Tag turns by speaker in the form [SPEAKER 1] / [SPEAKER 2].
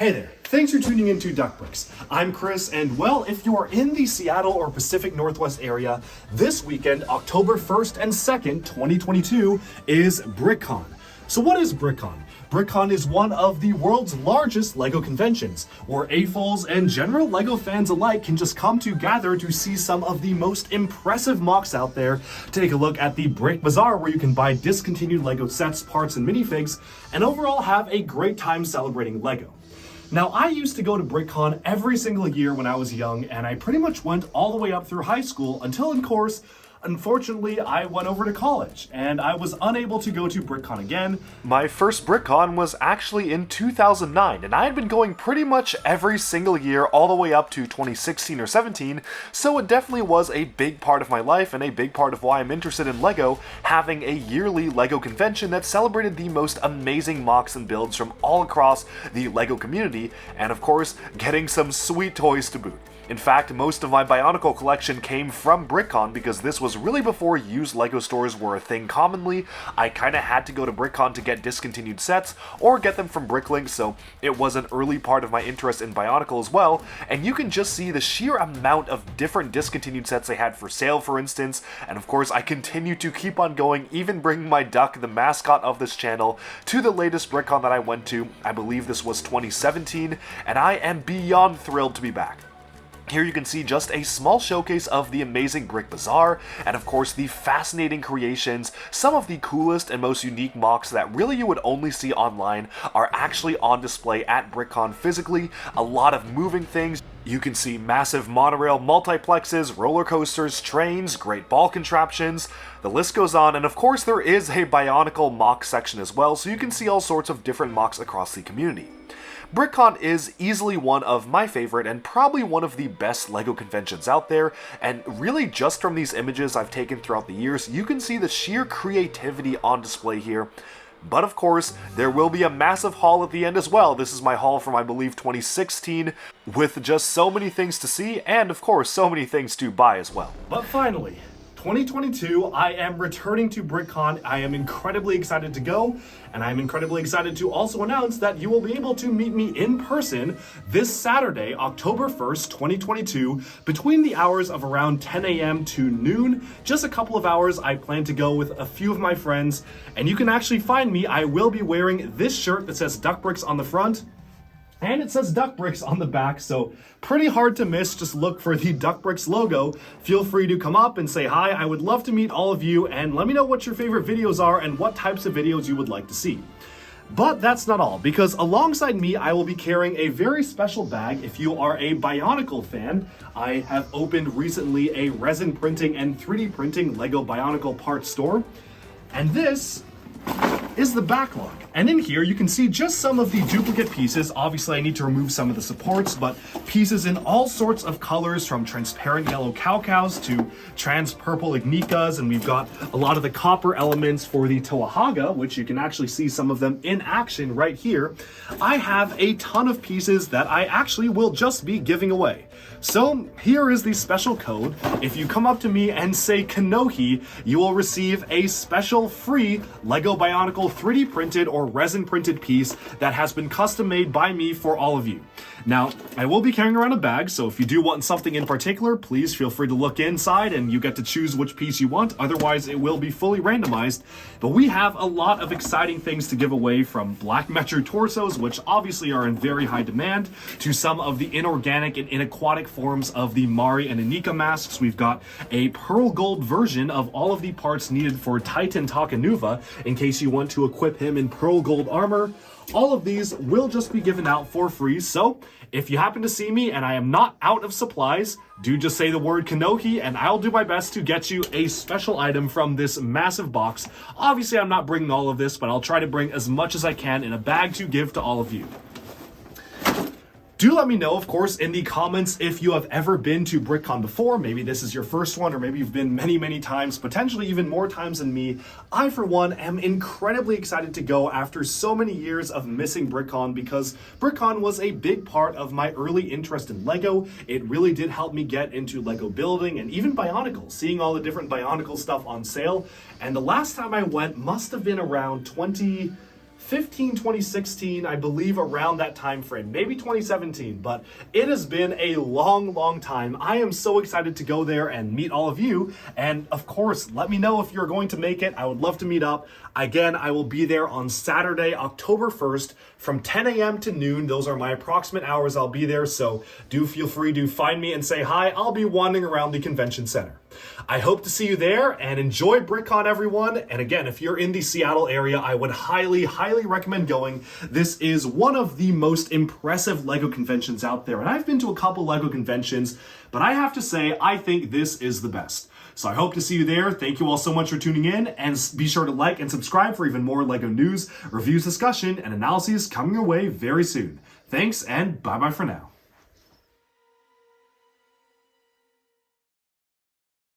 [SPEAKER 1] Hey there, thanks for tuning into BrickCon. I'm Chris, and well, if you're in the Seattle or Pacific Northwest area, this weekend, October 1st and 2nd, 2022, is BrickCon. So what is BrickCon? BrickCon is one of the world's largest LEGO conventions, where AFOLs and general LEGO fans alike can just come to gather to see some of the most impressive mocks out there, take a look at the Brick Bazaar where you can buy discontinued LEGO sets, parts, and minifigs, and overall have a great time celebrating LEGO. Now, I used to go to BrickCon every single year when I was young, and I pretty much went all the way up through high school until, of course, unfortunately, I went over to college, and I was unable to go to BrickCon again.
[SPEAKER 2] My first BrickCon was actually in 2009, and I had been going pretty much every single year all the way up to 2016 or 17, so it definitely was a big part of my life and a big part of why I'm interested in LEGO, having a yearly LEGO convention that celebrated the most amazing mocks and builds from all across the LEGO community, and of course, getting some sweet toys to boot. In fact, most of my Bionicle collection came from BrickCon because this was really before used LEGO stores were a thing commonly. I kinda had to go to BrickCon to get discontinued sets or get them from Bricklink, so it was an early part of my interest in Bionicle as well, and you can just see the sheer amount of different discontinued sets they had for sale, for instance, and of course I continue to keep on going, even bringing my duck, the mascot of this channel, to the latest BrickCon that I went to. I believe this was 2017, and I am beyond thrilled to be back. Here you can see just a small showcase of the amazing Brick Bazaar, and of course the fascinating creations. Some of the coolest and most unique mocks that really you would only see online are actually on display at BrickCon physically. A lot of moving things. You can see massive monorail multiplexes, roller coasters, trains, great ball contraptions. The list goes on, and of course there is a Bionicle mock section as well, so you can see all sorts of different mocks across the community. BrickCon is easily one of my favorite and probably one of the best LEGO conventions out there, and really just from these images I've taken throughout the years, you can see the sheer creativity on display here. But of course, there will be a massive haul at the end as well. This is my haul from, I believe, 2016, with just so many things to see, and of course, so many things to buy as well.
[SPEAKER 1] But finally, 2022, I am returning to BrickCon. I am incredibly excited to go, and I'm incredibly excited to also announce that you will be able to meet me in person this Saturday, October 1st, 2022, between the hours of around 10 a.m. to noon. Just a couple of hours. I plan to go with a few of my friends, and you can actually find me. I will be wearing this shirt that says Duck Bricks on the front, and it says Duck Bricks on the back, so pretty hard to miss. Just look for the Duck Bricks logo. Feel free to come up and say hi. I would love to meet all of you, and let me know what your favorite videos are and what types of videos you would like to see. But that's not all, because alongside me, I will be carrying a very special bag. If you are a Bionicle fan, I have opened recently a resin printing and 3D printing LEGO Bionicle parts store, and this is the backlog. And in here you can see just some of the duplicate pieces. Obviously I need to remove some of the supports, but pieces in all sorts of colors, from transparent yellow cows to trans purple ignikas, and we've got a lot of the copper elements for the Toahaga, which you can actually see some of them in action right here. I have a ton of pieces that I actually will just be giving away. So here is the special code. If you come up to me and say Kanohi, you will receive a special free LEGO Bionicle 3D printed or resin printed piece that has been custom made by me for all of you. Now, I will be carrying around a bag, so if you do want something in particular, please feel free to look inside and you get to choose which piece you want. Otherwise, it will be fully randomized. But we have a lot of exciting things to give away, from black Metro torsos, which obviously are in very high demand, to some of the inorganic and inaquatic forms of the Mari and Anika masks. We've got a pearl gold version of all of the parts needed for Titan Takanuva, in case you want to equip him in pearl gold armor. All of these will just be given out for free, so if you happen to see me and I am not out of supplies, do just say the word Kanohi and I'll do my best to get you a special item from this massive box. Obviously I'm not bringing all of this, but I'll try to bring as much as I can in a bag to give to all of you. Do let me know, of course, in the comments if you have ever been to BrickCon before. Maybe this is your first one, or maybe you've been many, many times, potentially even more times than me. I, for one, am incredibly excited to go after so many years of missing BrickCon, because BrickCon was a big part of my early interest in LEGO. It really did help me get into LEGO building and even Bionicle, seeing all the different Bionicle stuff on sale. And the last time I went must have been around 2015 2016, I believe, around that time frame, maybe 2017, but it has been a long time. I am so excited to go there and meet all of you, and of course, let me know if you're going to make it. I would love to meet up. Again, I will be there on Saturday, October 1st from 10 a.m. to noon. Those are my approximate hours I'll be there, so do feel free to find me and say hi. I'll be wandering around the convention center. I hope to see you there, and enjoy BrickCon, everyone. And again, if you're in the Seattle area, I would highly recommend going. This is one of the most impressive LEGO conventions out there, and I've been to a couple LEGO conventions, but I have to say, I think this is the best. So I hope to see you there. Thank you all so much for tuning in, and be sure to like and subscribe for even more LEGO news, reviews, discussion, and analyses coming your way very soon. Thanks, and bye-bye for now.